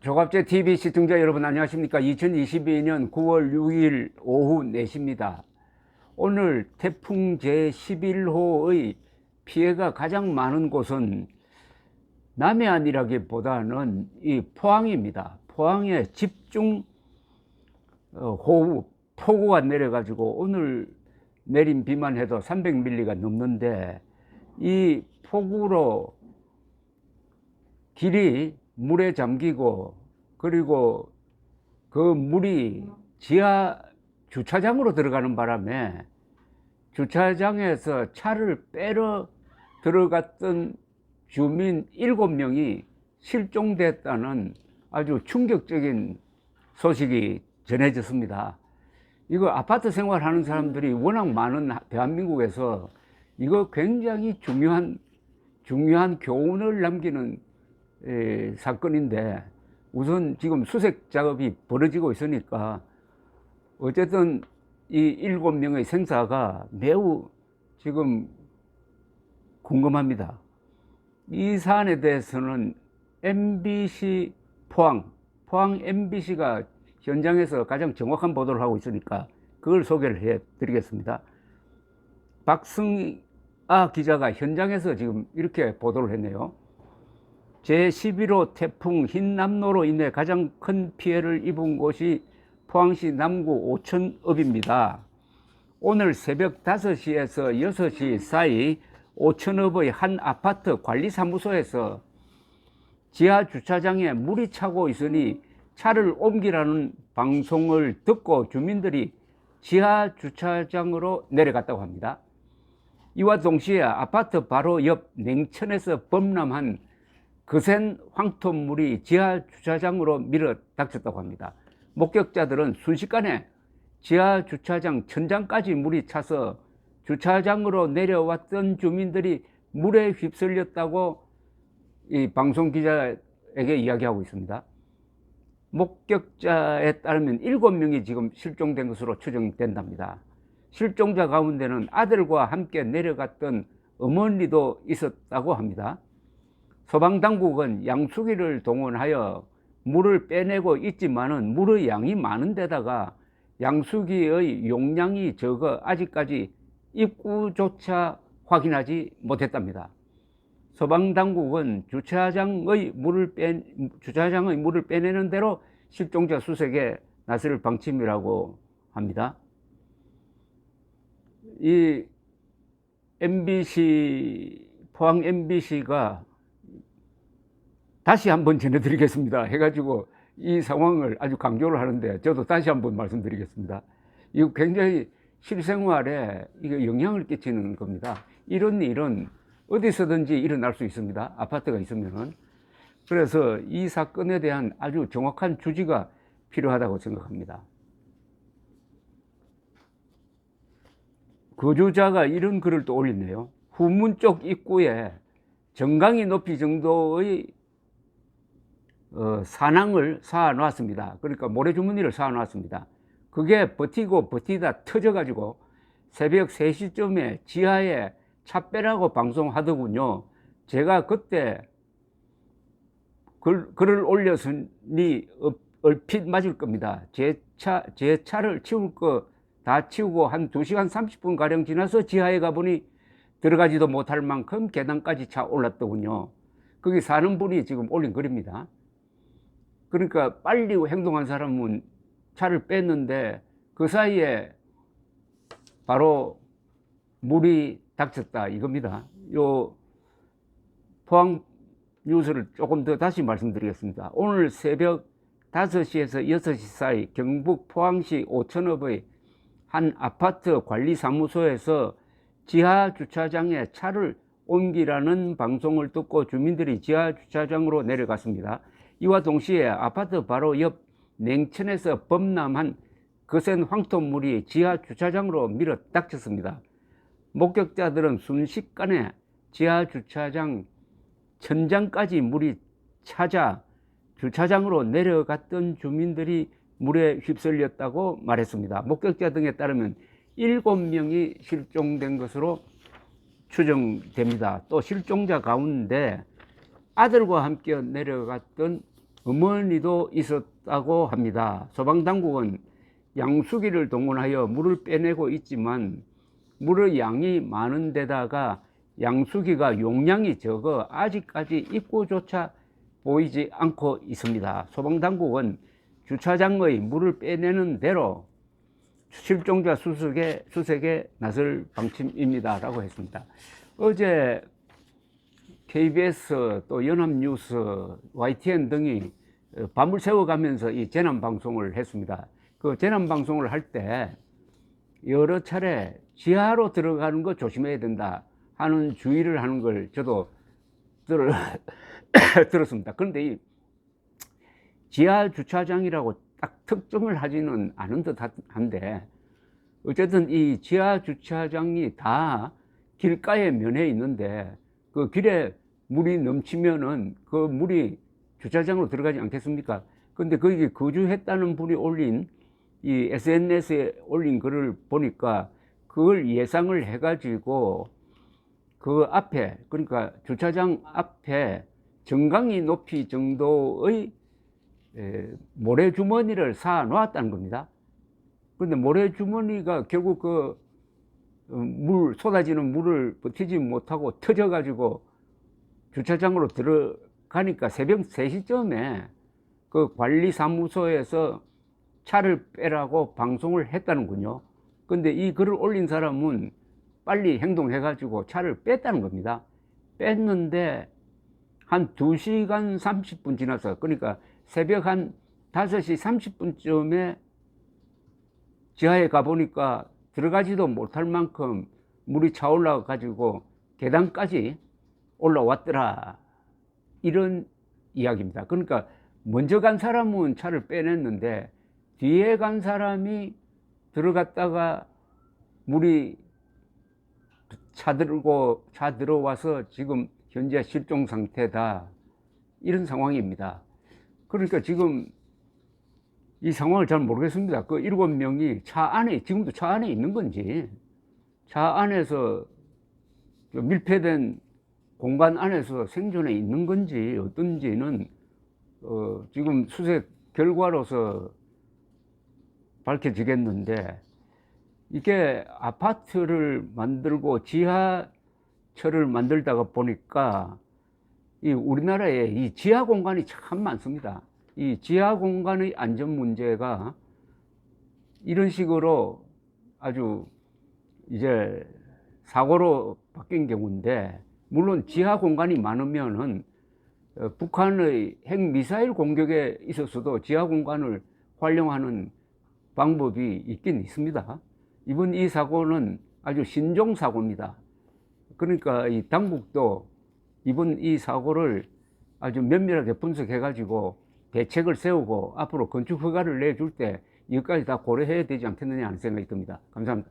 조갑제 TV 시청자 여러분 안녕하십니까? 2022년 9월 6일 오후 4시입니다. 오늘 태풍 제11호의 피해가 가장 많은 곳은 남해안이라기보다는 이 포항입니다. 포항에 집중 호우, 폭우가 내려가지고 오늘 내린 비만 해도 300mm가 넘는데 이 폭우로 길이 물에 잠기고 그리고 그 물이 지하 주차장으로 들어가는 바람에 주차장에서 차를 빼러 들어갔던 주민 7명이 실종됐다는 아주 충격적인 소식이 전해졌습니다. 이거 아파트 생활하는 사람들이 워낙 많은 대한민국에서 이거 굉장히 중요한 교훈을 남기는 사건인데, 우선 지금 수색 작업이 벌어지고 있으니까 어쨌든 이 7명의 생사가 매우 지금 궁금합니다. 이 사안에 대해서는 MBC 포항 MBC가 현장에서 가장 정확한 보도를 하고 있으니까 그걸 소개를 해 드리겠습니다. 박승아 기자가 현장에서 지금 이렇게 보도를 했네요. 제11호 태풍 흰남노로 인해 가장 큰 피해를 입은 곳이 포항시 남구 오천읍입니다. 오늘 새벽 5시에서 6시 사이 오천읍의 한 아파트 관리사무소에서 지하 주차장에 물이 차고 있으니 차를 옮기라는 방송을 듣고 주민들이 지하 주차장으로 내려갔다고 합니다. 이와 동시에 아파트 바로 옆 냉천에서 범람한 거센 황토물이 지하 주차장으로 밀어 닥쳤다고 합니다. 목격자들은 순식간에 지하 주차장 천장까지 물이 차서 주차장으로 내려왔던 주민들이 물에 휩쓸렸다고 이 방송 기자에게 이야기하고 있습니다. 목격자에 따르면 7명이 지금 실종된 것으로 추정된답니다. 실종자 가운데는 아들과 함께 내려갔던 어머니도 있었다고 합니다. 소방당국은 양수기를 동원하여 물을 빼내고 있지만은 물의 양이 많은 데다가 양수기의 용량이 적어 아직까지 입구조차 확인하지 못했답니다. 소방당국은 주차장의 물을 빼내는 대로 실종자 수색에 나설 방침이라고 합니다. 이 포항 MBC가 다시 한번 전해드리겠습니다 해가지고 이 상황을 아주 강조를 하는데, 저도 다시 한번 말씀드리겠습니다. 이거 굉장히 실생활에 이게 영향을 끼치는 겁니다. 이런 일은 어디서든지 일어날 수 있습니다. 아파트가 있으면은. 그래서 이 사건에 대한 아주 정확한 주지가 필요하다고 생각합니다. 거주자가 이런 글을 또 올렸네요. 후문 쪽 입구에 정강이 높이 정도의 산항을 쌓아 놨습니다. 그러니까 모래주머니를 쌓아 놨습니다. 그게 버티다 터져가지고 새벽 3시쯤에 지하에 차 빼라고 방송하더군요. 제가 그때 글을 올렸으니 얼핏 맞을 겁니다. 제 차를 치울 거 다 치우고 한 2시간 30분 가량 지나서 지하에 가보니 들어가지도 못할 만큼 계단까지 차 올랐더군요. 거기 사는 분이 지금 올린 글입니다. 그러니까 빨리 행동한 사람은 차를 뺐는데 그 사이에 바로 물이 닥쳤다 이겁니다. 요 포항 뉴스를 조금 더 다시 말씀드리겠습니다. 오늘 새벽 5시에서 6시 사이 경북 포항시 오천읍의 한 아파트 관리사무소에서 지하 주차장에 차를 옮기라는 방송을 듣고 주민들이 지하 주차장으로 내려갔습니다. 이와 동시에 아파트 바로 옆 냉천에서 범람한 거센 황토물이 지하 주차장으로 밀어 닥쳤습니다. 목격자들은 순식간에 지하 주차장 천장까지 물이 차자 주차장으로 내려갔던 주민들이 물에 휩쓸렸다고 말했습니다. 목격자 등에 따르면 7명이 실종된 것으로 추정됩니다. 또 실종자 가운데 아들과 함께 내려갔던 어머니도 있었다고 합니다. 소방당국은 양수기를 동원하여 물을 빼내고 있지만 물의 양이 많은 데다가 양수기가 용량이 적어 아직까지 입구조차 보이지 않고 있습니다. 소방당국은 주차장의 물을 빼내는 대로 실종자 수색에 나설 방침입니다 라고 했습니다. 어제 KBS 또 연합뉴스, YTN 등이 밤을 새워가면서 이 재난방송을 했습니다. 그 재난방송을 할 때 여러 차례 지하로 들어가는 거 조심해야 된다 하는 주의를 하는 걸 저도 들었습니다. 그런데 이 지하 주차장이라고 딱 특정을 하지는 않은 듯 한데, 어쨌든 이 지하 주차장이 다 길가에 면해 있는데 그 길에 물이 넘치면은 그 물이 주차장으로 들어가지 않겠습니까? 근데 거기 거주했다는 분이 올린 이 SNS에 올린 글을 보니까 그걸 예상을 해 가지고 그 앞에, 그러니까 주차장 앞에 정강이 높이 정도의 모래주머니를 쌓아 놓았다는 겁니다. 그런데 모래주머니가 결국 그 쏟아지는 물을 버티지 못하고 터져 가지고 주차장으로 들어가니까 새벽 3시쯤에 그 관리사무소에서 차를 빼라고 방송을 했다는군요. 근데 이 글을 올린 사람은 빨리 행동해 가지고 차를 뺐다는 겁니다. 뺐는데 한 2시간 30분 지나서, 그러니까 새벽 한 5시 30분쯤에 지하에 가보니까 들어가지도 못할 만큼 물이 차올라 가지고 계단까지 올라왔더라, 이런 이야기입니다. 그러니까 먼저 간 사람은 차를 빼냈는데 뒤에 간 사람이 들어갔다가 물이 차 들어와서 지금 현재 실종 상태다, 이런 상황입니다. 그러니까 지금 이 상황을 잘 모르겠습니다. 그 7명이 차 안에, 지금도 차 안에 있는 건지, 차 안에서 밀폐된 공간 안에서 생존해 있는 건지 어떤지는 지금 수색 결과로서 밝혀지겠는데, 이게 아파트를 만들고 지하철을 만들다가 보니까 이 우리나라에 이 지하 공간이 참 많습니다. 이 지하 공간의 안전 문제가 이런 식으로 아주 이제 사고로 바뀐 경우인데, 물론 지하 공간이 많으면은 북한의 핵미사일 공격에 있어서도 지하 공간을 활용하는 방법이 있긴 있습니다. 이번 이 사고는 아주 신종 사고입니다. 그러니까 이 당국도 이번 이 사고를 아주 면밀하게 분석해 가지고 대책을 세우고 앞으로 건축 허가를 내줄 때 이것까지 다 고려해야 되지 않겠느냐 하는 생각이 듭니다. 감사합니다.